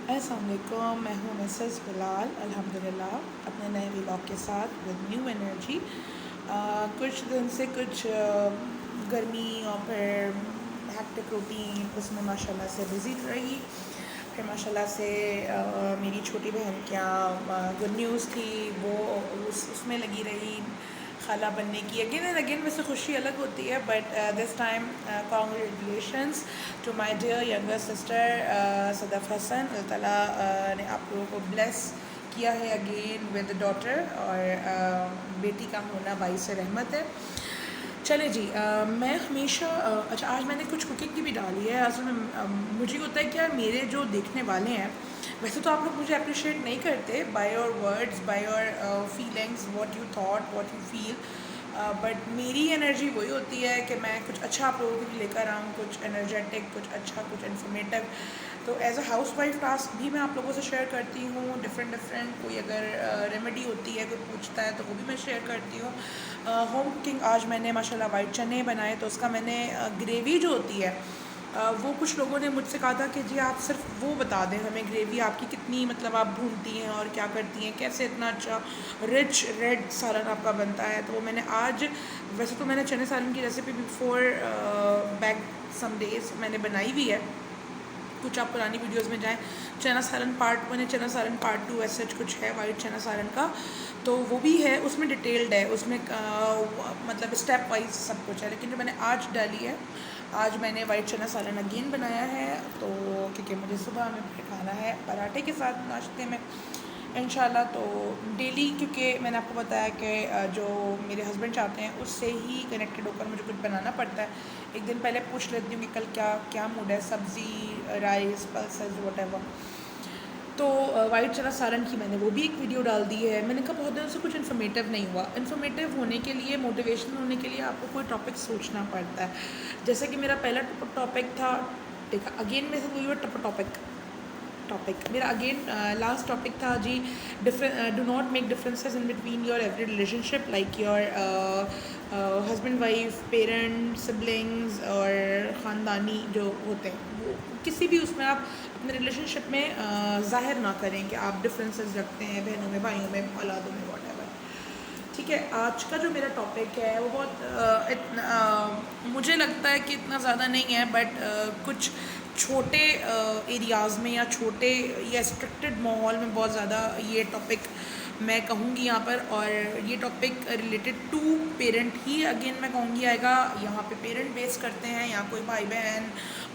अस्सलाम वालेकुम, मैं हूँ मिसेस बिलाल अल्हम्दुलिल्लाह अपने नए व्लॉग के साथ विद न्यू एनर्जी। कुछ दिन से कुछ गर्मी और फिर हैक्टिक रूटीन उसमें माशाल्लाह से बिज़ी रही। फिर माशाल्लाह से मेरी छोटी बहन क्या गुड न्यूज़ थी वो उसमें लगी रही खाला बनने की। अगेन एंड अगेन वैसे खुशी अलग होती है, but this time congratulations to my dear younger sister Sadaf Hasan. Allah ताला ने आप लोगों को ब्लेस किया है अगेन विद डॉटर, और बेटी का होना बाइस रहमत है। चले जी, मैं हमेशा अच्छा आज मैंने कुछ कुकिंग की भी डाली है। असल में मुझे होता है कि यार मेरे जो देखने वाले हैं, वैसे तो आप लोग मुझे अप्रिशिएट नहीं करते by your words, by your feelings, what you thought, what you feel, but मेरी एनर्जी वही होती है कि मैं कुछ अच्छा आप लोगों के लिए लेकर आऊँ, कुछ एनर्जेटिक, कुछ अच्छा, कुछ इन्फॉर्मेटिव। तो as a housewife task भी मैं आप लोगों से शेयर करती हूँ, डिफरेंट कोई अगर रेमेडी होती है, कोई पूछता है तो वो भी मैं शेयर करती हूँ। होम कुकिंग आज मैंने माशाल्लाह वाइट चने बनाए, तो उसका मैंने ग्रेवी जो होती है वो कुछ लोगों ने मुझसे कहा था कि जी आप सिर्फ वो बता दें हमें ग्रेवी आपकी कितनी, मतलब आप भूनती हैं और क्या करती हैं, कैसे इतना अच्छा रिच रेड सालन आपका बनता है। तो वो मैंने आज, वैसे तो मैंने चने सालन की recipe before back some days मैंने बनाई हुई है। कुछ आप पुरानी वीडियोस में जाएं, चना सालन पार्ट 1 है, चना सालन पार्ट 2 ऐसा कुछ है वाइट चना सालन का, तो वो भी है, उसमें डिटेल्ड है, उसमें मतलब स्टेप वाइज सब कुछ है। लेकिन जो मैंने आज डाली है, आज मैंने वाइट चना सालन अगेन बनाया है, तो क्योंकि मुझे सुबह में खाना है पराठे के साथ नाश्ते में इंशाल्लाह। तो डेली, क्योंकि मैंने आपको बताया कि जो मेरे हस्बैंड चाहते हैं उससे ही कनेक्टेड होकर मुझे कुछ बनाना पड़ता है। एक दिन पहले पूछ लेती हूँ कि कल क्या क्या मूड है, सब्ज़ी, राइस, पल्सेस, वटेवर। तो वाइट चना सालन की मैंने वो भी एक वीडियो डाल दी है। मैंने कहा बहुत दिनों से कुछ इन्फॉर्मेटिव नहीं हुआ। इन्फॉर्मेटिव होने के लिए, मोटिवेशनल होने के लिए आपको कोई टॉपिक सोचना पड़ता है। जैसे कि मेरा पहला टॉपिक था, देखा अगेन मेरे साथ वही टॉपिक मेरा अगेन लास्ट टॉपिक था जी, do not make differences in between your every relationship, like your husband wife, parent, siblings और ख़ानदानी जो होते हैं, वो किसी भी उसमें आप अपने रिलेशनशिप में ज़ाहिर ना करें कि आप डिफरेंसेस रखते हैं बहनों में, भाइयों में, औलादों में, वॉट एवर। ठीक है, आज का जो मेरा टॉपिक है वो बहुत मुझे लगता है कि इतना ज़्यादा नहीं है, बट कुछ छोटे एरियाज़ में या छोटे या स्ट्रिक्टेड माहौल में बहुत ज़्यादा ये टॉपिक मैं कहूँगी यहाँ पर। और ये टॉपिक रिलेटेड टू पेरेंट ही अगेन मैं कहूँगी आएगा। यहाँ पे पेरेंट बेस करते हैं, यहाँ कोई भाई बहन,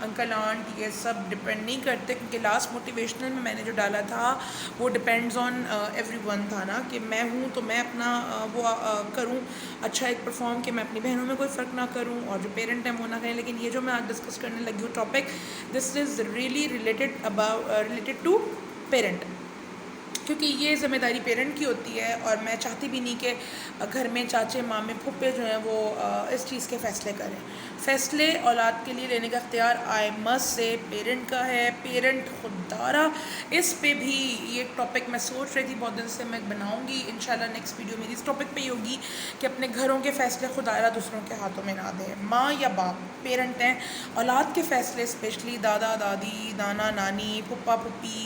अंकल आंट, ये सब डिपेंड नहीं करते, क्योंकि लास्ट मोटिवेशनल में मैंने जो डाला था वो डिपेंड्स ऑन एवरीवन था ना, कि मैं हूँ तो मैं अपना करूँ अच्छा एक परफॉर्म, कि मैं अपनी बहनों में कोई फ़र्क ना करूँ और जो पेरेंट हैं वो ना करें। लेकिन ये जो मैं आज डिस्कस करने लगी हूँ topic, this is really related to parent, क्योंकि ये ज़िम्मेदारी पेरेंट की होती है। और मैं चाहती भी नहीं कि घर में चाचे, मामे, फूफे जो हैं वो इस चीज़ के फ़ैसले करें। फ़ैसले औलाद के लिए लेने का इख्तियार आई मस्ट से पेरेंट का है, पेरेंट खुददारा। इस पे भी ये टॉपिक मैं सोच रही थी बहुत दिन से मैं बनाऊंगी। इंशाल्लाह नेक्स्ट वीडियो मेरी इस टॉपिक पे ही होगी कि अपने घरों के फ़ैसले खुदारा दूसरों के हाथों में ना दें। माँ या बाप, पेरेंट हैं, औलाद के फ़ैसले स्पेशली दादा दादी, नाना नानी, फुप्पा फुप्पी,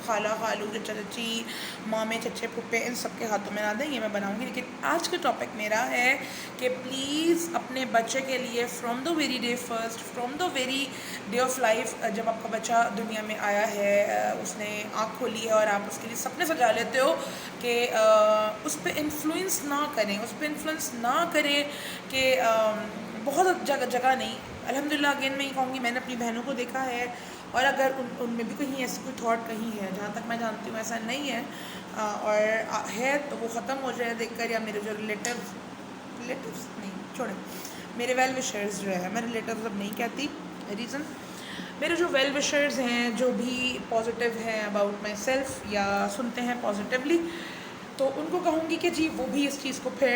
खाला खालू, चचा चची, मामे चचे फुप्पे, इन सब के हाथों में ना दें, ये मैं बनाऊंगी। लेकिन आज का टॉपिक मेरा है कि प्लीज़ अपने बच्चे के लिए from the very day first, from the very day of life, जब आपका बच्चा दुनिया में आया है, उसने आँख खोली है और आप उसके लिए सपने सजा लेते हो, कि उस पर इन्फ्लुएंस ना करें, उस पर इन्फ्लुएंस ना करें कि बहुत जगह नहीं। अल्हम्दुलिल्लाह अगेन मैं ये कहूँगी, मैंने अपनी बहनों को देखा है, और अगर उनमें भी कहीं ऐसी कोई थॉट कहीं है, जहाँ तक मैं जानती हूँ ऐसा नहीं है, और है तो वो ख़त्म हो जाए देखकर, या मेरे जो रिलेटिव्स नहीं छोड़ें, मेरे वेल विशर्स जो है, मैं रिलेटिव्स अब नहीं कहती, रीज़न मेरे जो वेल विशर्स हैं, जो भी पॉजिटिव हैं अबाउट माई सेल्फ या सुनते हैं पॉजिटिवली, तो उनको कहूँगी कि जी वो भी इस चीज़ को फिर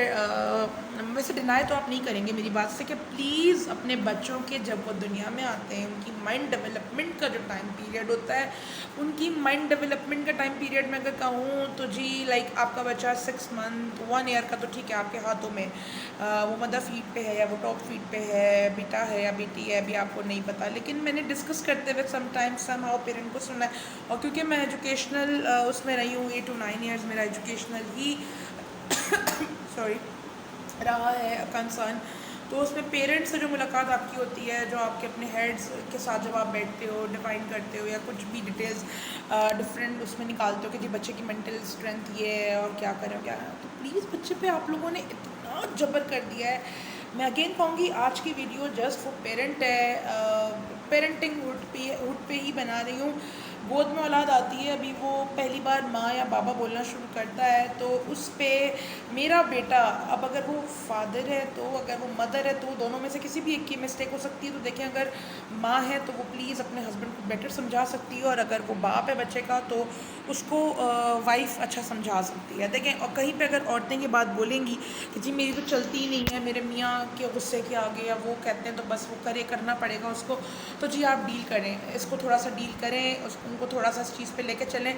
वैसे डिनाई तो आप नहीं करेंगे मेरी बात से, कि प्लीज़ अपने बच्चों के जब वो दुनिया में आते हैं उनकी माइंड डेवलपमेंट का जो टाइम पीरियड होता है, उनकी माइंड डेवलपमेंट का टाइम पीरियड में अगर कहूँ तो जी लाइक आपका बच्चा 6 मंथ 1 ईयर का तो ठीक है आपके हाथों में, वो मदर फीड पे है या वो टॉप फीड पे है, बेटा है या बेटी है अभी आपको नहीं पता, लेकिन मैंने डिस्कस करते हुए समटाइम्स सम हाउ पेरेंट को सुना है। और क्योंकि मैं एजुकेशनल उसमें रही हूँ 8 to 9 ईयर्स मेरा एजुकेशनल ही सॉरी रहा है कंसर्न, तो उसमें पेरेंट्स से जो मुलाकात आपकी होती है, जो आपके अपने हेड्स के साथ जब आप बैठते हो डिफाइन करते हो या कुछ भी डिटेल्स डिफरेंट उसमें निकालते हो कि जी बच्चे की मेंटल स्ट्रेंथ ये है और क्या करें क्या है, तो प्लीज़ बच्चे पे आप लोगों ने इतना जबर कर दिया है। मैं अगेन कहूँगी आज की वीडियो जस्ट फॉर पेरेंट है, पेरेंटिंग हुड पे ही बना रही हूँ। गोद में औलाद आती है, अभी वो पहली बार माँ या बाबा बोलना शुरू करता है, तो उस पर मेरा बेटा, अब अगर वो फादर है तो अगर वो मदर है तो दोनों में से किसी भी एक की मिस्टेक हो सकती है। तो देखें अगर माँ है तो वो प्लीज़ अपने हस्बैंड को बेटर समझा सकती है, और अगर वो बाप है बच्चे का तो उसको वाइफ अच्छा समझा सकती है। देखें और कहीं पे अगर औरतें ये बात बोलेंगी कि जी मेरी तो चलती ही नहीं है, मेरे मियाँ के गुस्से के आगे या वो कहते हैं तो बस वो करना पड़ेगा उसको, तो जी आप डील करें, इसको थोड़ा सा डील करें, उनको थोड़ा सा इस चीज़ पे लेके चलें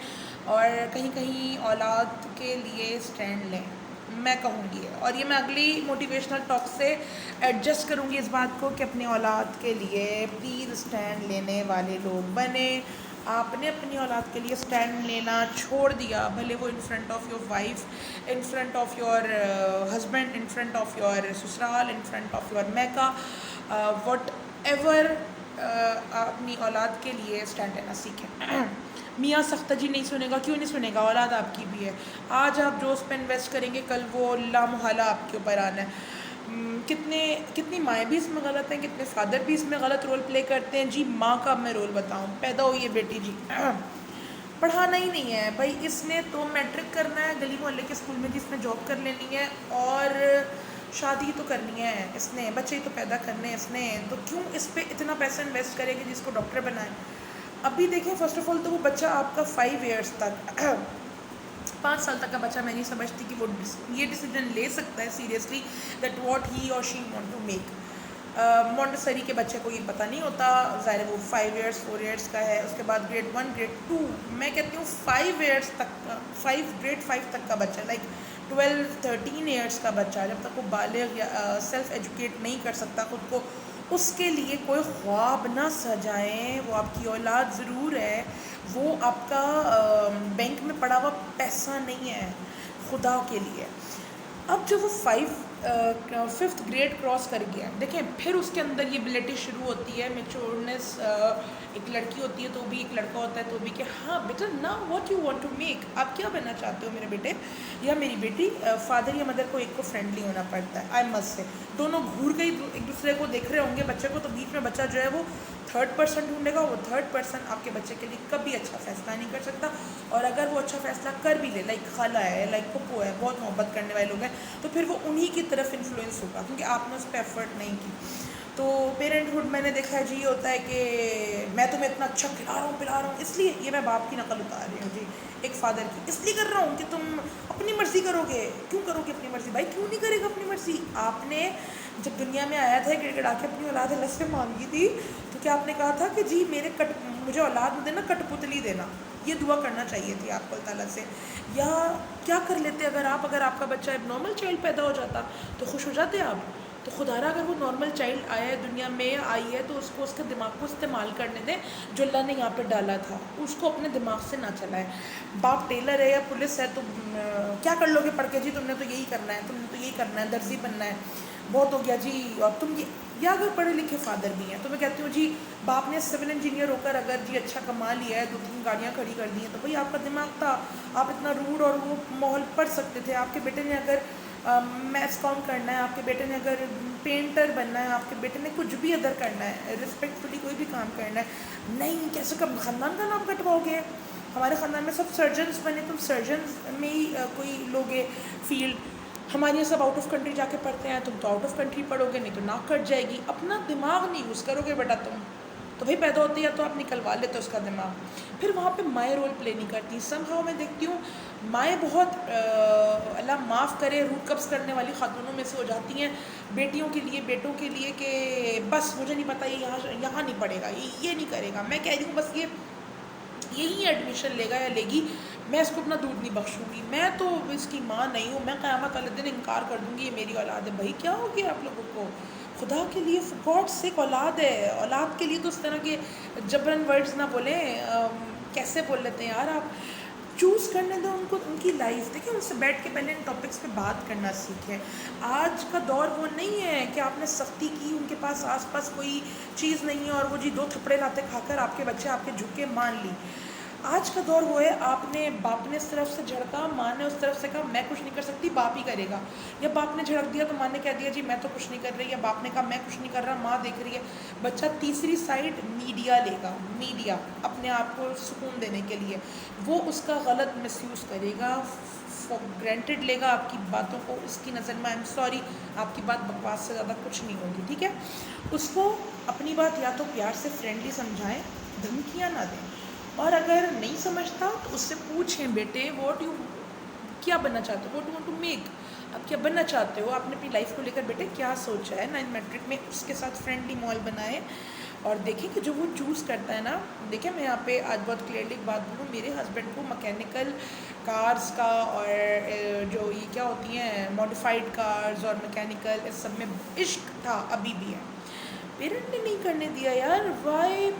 और कहीं कहीं औलाद के लिए स्टैंड लें, मैं कहूँगी। और ये मैं अगली मोटिवेशनल टॉक से एडजस्ट करूँगी इस बात को कि अपने औलाद के लिए प्लीज़ स्टैंड लेने वाले लोग बने। आपने अपनी औलाद के लिए स्टैंड लेना छोड़ दिया, भले वो in front of your wife, in front of your husband, in front of your ससुराल, इन फ्रंट ऑफ योर मैका, वट एवर, अपनी औलाद के लिए स्टैंड लेना सीखें। मियाँ सख्ता जी नहीं सुनेगा, क्यों नहीं सुनेगा, औलाद आपकी भी है। आज आप जो उस पर इन्वेस्ट करेंगे कल वो लामोहला आपके ऊपर आना है। कितनी माएँ भी इसमें गलत हैं, कितने फादर भी इसमें गलत रोल प्ले करते हैं। जी माँ का मैं रोल बताऊँ, पैदा हुई है बेटी जी, पढ़ाना ही नहीं है भाई, इसने तो मैट्रिक करना है गली मोहल्ले के स्कूल में, जिसने जॉब कर लेनी है और शादी तो करनी है इसने, बच्चे तो पैदा करने हैं इसने, तो क्यों इस पर इतना पैसा इन्वेस्ट करेगी जिसको डॉक्टर बनाए। अभी देखें फर्स्ट ऑफ ऑल तो वो बच्चा आपका 5 ईयर्स तक 5 साल तक का बच्चा मैं नहीं समझती कि वो ये डिसीजन ले सकता है सीरियसली दैट व्हाट ही और she want to make. Montessori के बच्चे को ये पता नहीं होता, ज़ाहिर वो 5 ईयर्स 4 ईयर्स का है, उसके बाद ग्रेड 1 ग्रेड 2, मैं कहती हूँ 5 ईयर्स तक, ग्रेड 5 तक का बच्चा, लाइक 12-13 ईयर्स का बच्चा, जब तक वो बालिग या सेल्फ एजुकेट नहीं कर सकता खुद को, उसके लिए कोई ख्वाब ना सजाएं। वो आपकी औलाद ज़रूर है, वो आपका बैंक में पड़ा हुआ पैसा नहीं है, खुदा के लिए। अब जब वो 5th ग्रेड क्रॉस कर गया, देखें फिर उसके अंदर ये एबिलिटी शुरू होती है, मेच्योरनेस, एक लड़की होती है तो भी, एक लड़का होता है तो भी, कि हाँ बेटा ना what you want to make, आप क्या बनना चाहते हो मेरे बेटे या मेरी बेटी। फादर या मदर को एक को फ्रेंडली होना पड़ता है, आई मस्ट से। दोनों घूर के एक दूसरे को देख रहे होंगे बच्चे को, तो बीच में बच्चा जो है वो थर्ड पर्सन ढूंढेगा, वो थर्ड पर्सन आपके बच्चे के लिए कभी अच्छा फैसला नहीं कर सकता। और अगर वो अच्छा फैसला कर भी ले, लाइक खाला है, लाइक पप्पू है, बहुत मोहब्बत करने वाले लोग हैं, तो फिर वो उन्हीं की तरफ इन्फ्लुएंस होगा, क्योंकि आपने उस पर एफर्ट नहीं की। तो पेरेंटहुड मैंने देखा है जी, होता है कि मैं तुम्हें इतना अच्छा खिला रहा हूँ पिला रहा हूँ, इसलिए ये मैं बाप की नकल उतार रही हूँ जी, एक फादर की, इसलिए कर रहा हूँ कि तुम अपनी मर्ज़ी करोगे। क्यों करोगे अपनी मर्ज़ी भाई, क्यों नहीं करेगा अपनी मर्ज़ी। आपने जब दुनिया में आया था गिड़गिड़ा के अपनी औलाद अल्लाह से मांगी थी, तो क्या आपने कहा था कि जी मुझे औलाद में देना, कठपुतली देना, ये दुआ करना चाहिए थी आपको अल्लाह ताला से। या क्या कर लेते अगर आपका बच्चा एबनॉर्मल चाइल्ड पैदा हो जाता, तो खुश हो जाते आप। तो खुदारा अगर वो नॉर्मल चाइल्ड आया है दुनिया में आई है, तो उसको उसके दिमाग को इस्तेमाल करने दें जो अल्लाह ने यहाँ पे डाला था, उसको अपने दिमाग से ना चलाएं। बाप टेलर है या पुलिस है तो क्या कर लोगे पढ़ के, जी तुमने तो यही करना है, तुमने तो यही करना है, दर्जी बनना है, बहुत हो गया जी। और तुम ये, या अगर पढ़े लिखे फादर भी हैं तो मैं कहती हूँ जी, बाप ने सिविल इंजीनियर होकर अगर जी अच्छा कमा लिया है, 2-3 गाड़ियाँ खड़ी कर दी हैं, तो भाई आपका दिमाग था, आप इतना रूड और वो माहौल पढ़ सकते थे। आपके बेटे ने अगर मैथ्स काउंट करना है, आपके बेटे ने अगर पेंटर बनना है, आपके बेटे ने कुछ भी अदर करना है, रिस्पेक्टफुली कोई भी काम करना है, नहीं कैसे कब ख़ानदान का नाम कटवाओगे। हमारे ख़ानदान में सब सर्जन्स बने, तुम सर्जन्स में ही कोई लोगे फील्ड, हमारे यहाँ सब आउट ऑफ कंट्री जाके पढ़ते हैं, तुम तो आउट ऑफ कंट्री पढ़ोगे, नहीं तो नाक कट जाएगी। अपना दिमाग नहीं यूज़ करोगे बेटा तुम, तो भाई पैदा होते या तो आप निकलवा लेते उसका दिमाग। फिर वहाँ पे माएँ रोल प्ले नहीं करती। समहाउ मैं देखती हूँ माएँ बहुत अल्लाह माफ़ करे रूह कब्ज़ करने वाली ख़ातूनों में से हो जाती हैं बेटियों के लिए, बेटों के लिए, कि बस मुझे नहीं पता ये यहाँ नहीं पढ़ेगा, ये नहीं करेगा, मैं कह रही हूँ बस ये यही एडमिशन लेगा या लेगी, मैं इसको अपना दूध नहीं बख्शूँगी, मैं तो इसकी माँ नहीं हूँ, मैं क़यामत वाले दिन इनकार कर दूँगी ये मेरी औलाद है। भाई क्या हो गया आप लोगों को? खुदा के लिए, गॉड से औलाद है, औलाद के लिए तो उस तरह के जबरन वर्ड्स ना बोलें। कैसे बोल लेते हैं यार आप? चूज़ करने दो उनको, उनकी लाइफ। देखिए उनसे बैठ के पहले इन टॉपिक्स पे बात करना सीखें। आज का दौर वो नहीं है कि आपने सख्ती की, उनके पास आसपास कोई चीज़ नहीं है और वो जी 2 थप्पड़े लाते खाकर आपके बच्चे आपके झुके मान ली। आज का दौर वो है, आपने बाप ने इस तरफ से झड़का, माँ ने उस तरफ से कहा मैं कुछ नहीं कर सकती, बाप ही करेगा। या बाप ने झड़क दिया तो माँ ने कह दिया जी मैं तो कुछ नहीं कर रही, या बाप ने कहा मैं कुछ नहीं कर रहा, माँ देख रही है। बच्चा तीसरी साइड मीडिया लेगा, मीडिया अपने आप को सुकून देने के लिए वो उसका गलत मिसयूज़ करेगा, फॉर ग्रांटेड लेगा आपकी बातों को। इसकी नज़र में आई एम सॉरी, आपकी बात बकवास से ज़्यादा कुछ नहीं होगी, ठीक है। उसको अपनी बात या तो प्यार से फ्रेंडली समझाएं, धमकियाँ ना दें। और अगर नहीं समझता तो उससे पूछें बेटे व्हाट यू क्या बनना चाहते हो, what you want to make, आप क्या बनना चाहते हो, आपने अपनी लाइफ को लेकर बेटे क्या सोचा है। 9th मैट्रिक में उसके साथ फ्रेंडली माहौल बनाए और देखें कि जो वो चूज़ करता है ना। देखिए मैं यहाँ पे आज बहुत क्लियरली एक बात बोलूँ, मेरे हस्बैंड को मैकेनिकल कार्स का और जो ये क्या होती हैं मॉडिफाइड कार्स और मैकेनिकल इस सब में इश्क था, अभी भी है। पेरेंट ने नहीं करने दिया यार, वाई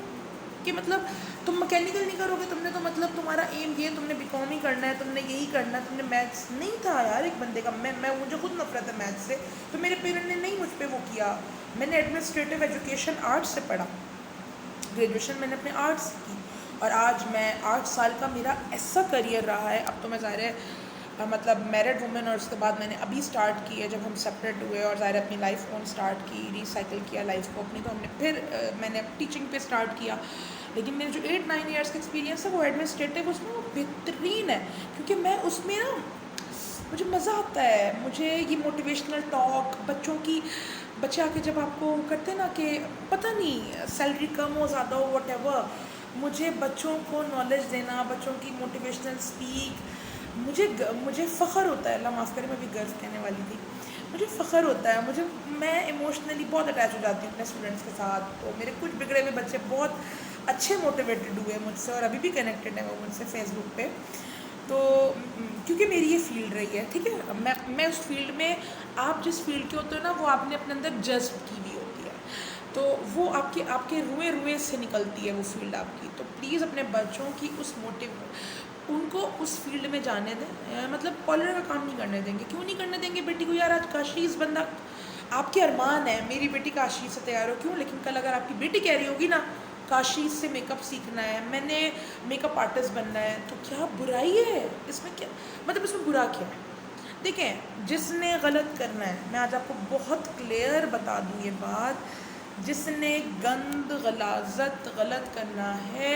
कि मतलब तुम मैकेनिकल नहीं करोगे, तुमने तो मतलब तुम्हारा एम ये तुमने बीकॉम ही करना है, तुमने यही करना है, तुमने मैथ्स नहीं था यार एक बंदे का। मैं मुझे खुद नफरत है मैथ्स से, तो मेरे पेरेंट ने नहीं मुझ पर वो किया। मैंने एडमिनिस्ट्रेटिव एजुकेशन आर्ट्स से पढ़ा, ग्रेजुएशन मैंने अपने आर्ट्स की और आज मैं 8 साल का मेरा ऐसा करियर रहा है। अब तो मैं ज़ाहिर है मतलब मैरिड वुमेन, और उसके बाद मैंने अभी स्टार्ट की है जब हम सेपरेट हुए और ज़ाहिर अपनी लाइफ ऑन स्टार्ट की, रिसाइकिल किया लाइफ को अपनी, तो हमने फिर मैंने टीचिंग पे स्टार्ट किया। लेकिन मेरे जो 8-9 ईयर्स का एक्सपीरियंस है वो एडमिनिस्ट्रेटिव, उसमें वो बेहतरीन है क्योंकि मैं उसमें ना मुझे मज़ा आता है। मुझे ये मोटिवेशनल टॉक बच्चे आके जब आपको करते हैं ना कि पता नहीं सैलरी कम हो ज़्यादा हो वॉटेवर, मुझे बच्चों को नॉलेज देना, बच्चों की मोटिवेशनल स्पीक, मुझे फ़ख्र होता है। अल्लाह माफ़ करे, मैं भी गर्व कहने वाली थी। मुझे फ़ख्र होता है, मैं इमोशनली बहुत अटैच हो जाती हूँ अपने स्टूडेंट्स के साथ। तो मेरे कुछ बिगड़े हुए बच्चे बहुत अच्छे मोटिवेटेड हुए मुझसे और अभी भी कनेक्टेड है वो मुझसे फेसबुक पे। तो क्योंकि मेरी ये फील्ड रही है, ठीक है। मैं उस फील्ड में, आप जिस फील्ड के होते हो ना वो आपने अपने अंदर जज्ब की हुई होती है, तो वो आपके रुए रुए से निकलती है वो फील्ड आपकी। तो प्लीज़ अपने बच्चों की उनको उस फील्ड में जाने दें। मतलब कॉलर का काम नहीं करने देंगे। क्यों नहीं करने देंगे बेटी को? यार आज काशी बंदा आपके अरमान है मेरी बेटी काशी से तैयार हो, क्यों? लेकिन कल अगर आपकी बेटी कह रही होगी ना काशी से मेकअप सीखना है, मैंने मेकअप आर्टिस्ट बनना है, तो क्या बुराई है इसमें? क्या मतलब इसमें बुरा क्या है? देखें, जिसने गलत करना है, मैं आज आपको बहुत क्लियर बता दूँ ये बात, जिसने गंद गलाजत गलत करना है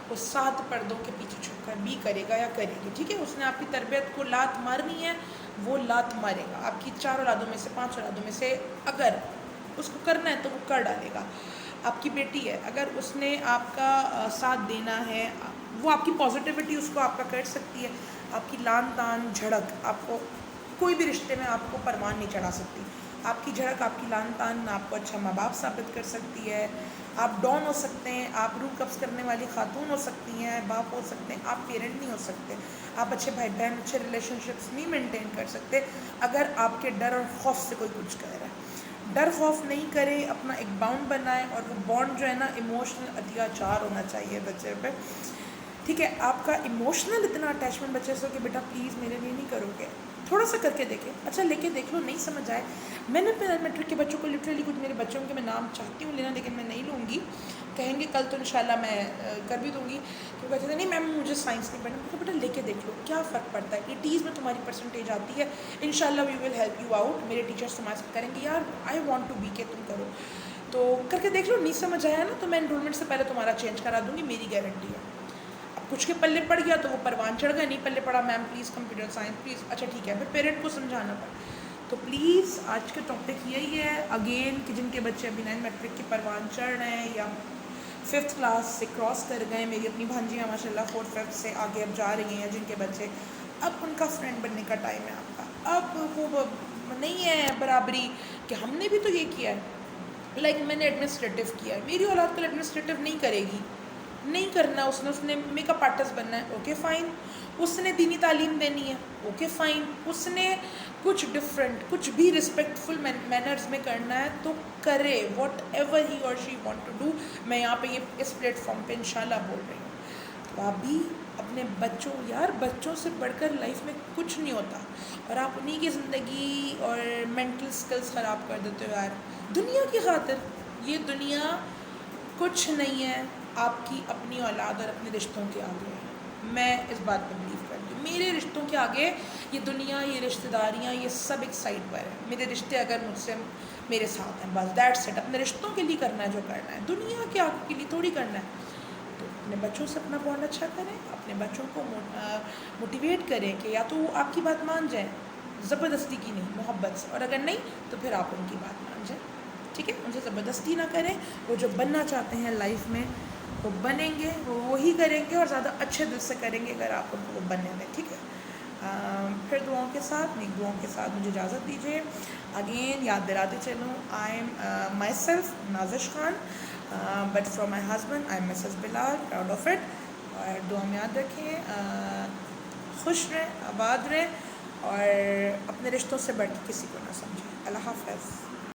वो 7 पर्दों के पीछे छुपकर भी करेगा या करेगी, ठीक है। उसने आपकी तरबियत को लात मारनी है, वो लात मारेगा। आपकी 4 औलादों में से 5 औलादों में से अगर उसको करना है तो वो कर डालेगा। आपकी बेटी है, अगर उसने आपका साथ देना है, वो आपकी पॉजिटिविटी उसको आपका कर सकती है। आपकी लान तान झड़क आपको कोई भी रिश्ते में आपको परवान नहीं चढ़ा सकती। आपकी झड़क, आपकी लान तान आपको अच्छा माँ बाप साबित कर सकती है। आप डॉन हो सकते हैं, आप रूह कब्ज़ करने वाली खातून हो सकती हैं, बाप हो सकते हैं, आप पेरेंट नहीं हो सकते। आप अच्छे भाई बहन, अच्छे रिलेशनशिप्स नहीं मेंटेन कर सकते अगर आपके डर और खौफ से कोई कुछ कह रहा है। डर खौफ नहीं करे, अपना एक बाउंड बनाए, और वो बॉन्ड जो है ना इमोशनल अत्याचार होना चाहिए बच्चे पे, ठीक है। आपका इमोशनल इतना अटैचमेंट बच्चे से कि बेटा प्लीज़ मेरे लिए नहीं करोगे, थोड़ा सा करके देखें, अच्छा लेके देख लो, नहीं समझ आए। मैंने अपने मैट्रिक के बच्चों को लिटरली, कुछ मेरे बच्चों के मैं नाम चाहती हूँ लेना लेकिन मैं नहीं लूँगी, कहेंगे कल तो इंशाल्लाह मैं कर भी दूँगी, तो कहते थे नहीं मैम मुझे साइंस नहीं पढ़ना। तो बेटा लेके देख लो क्या फ़र्क पड़ता है। 80s में तुम्हारी परसेंटेज आती है, इंशाल्लाह we will help you out. मेरे टीचर्स तुम्हारे साथ करेंगे, यार आई वॉन्ट टू बी के तुम करो, तो करके देख लो। नहीं समझ आया ना तो मैं एनरोलमेंट से पहले तुम्हारा चेंज करा दूँगी, मेरी गारंटी है। कुछ के पल्ले पड़ गया तो वो परवान चढ़ गया, नहीं पल्ले पड़ा ma'am please computer science please, अच्छा ठीक है, फिर पेरेंट को समझाना पड़ा। तो प्लीज़ आज का टॉपिक यही है अगेन कि जिनके बच्चे अभी 9 मैट्रिक की परवान चढ़ रहे हैं या 5th क्लास से क्रॉस कर गए, मेरी अपनी भांजियाँ माशाल्लाह 4th 5th से आगे अब जा रही हैं, जिनके बच्चे, अब उनका फ्रेंड बनने का टाइम है आपका। अब वो नहीं है बराबरी कि हमने भी तो ये किया है, लाइक मैंने एडमिनिस्ट्रेटिव किया है, मेरी औलाद कल एडमिनिस्ट्रेटिव नहीं करेगी, नहीं करना उसने मेकअप आर्टिस्ट बनना है, ओके फ़ाइन। उसने दीनी तालीम देनी है, ओके फ़ाइन। उसने कुछ डिफरेंट, कुछ भी रिस्पेक्टफुल मैनर्स में करना है तो करे, वॉट एवर ही और शी वॉन्ट टू डू। मैं यहाँ पे ये इस प्लेटफॉर्म पे इंशाल्लाह बोल रही हूँ। तो आप भी अपने बच्चों, यार बच्चों से बढ़कर लाइफ में कुछ नहीं होता, और आप उन्हीं की ज़िंदगी और मेंटल स्किल्स ख़राब कर देते हो यार, दुनिया की खातिर। ये दुनिया कुछ नहीं है आपकी अपनी औलाद और अपने रिश्तों के आगे। मैं इस बात पर बिलीव करती हूँ, मेरे रिश्तों के आगे ये दुनिया, ये रिश्तेदारियाँ, ये सब एक साइड पर है। मेरे रिश्ते अगर मुझसे मेरे साथ हैं, बस दैट्स इट। अपने रिश्तों के लिए करना है जो करना है, दुनिया के आगे के लिए थोड़ी करना है। तो अपने बच्चों से अपना बॉन्ड अच्छा करें, अपने बच्चों को मोटिवेट करें कि या तो वो आपकी बात मान जाएँ, ज़बरदस्ती की नहीं, मोहब्बत से, और अगर नहीं तो फिर आप उनकी बात मान जाएँ, ठीक है। उनसे ज़बरदस्ती ना करें, वो जो बनना चाहते हैं लाइफ में वो बनेंगे, वो वही करेंगे और ज़्यादा अच्छे दिल से करेंगे अगर आप उनको वो बनने दें, ठीक है। फिर दुआओं के साथ, नेक दुआओं के साथ मुझे इजाज़त दीजिए। अगेन याद दिलाते चलूँ, I am my self Nazish Khan, but from my husband I am Mrs Bilal, proud of it. और दुआ में याद रखें, खुश रहें, आबाद रहें, और अपने रिश्तों से बढ़ के किसी को ना समझें। अल्लाह हाफ़िज़।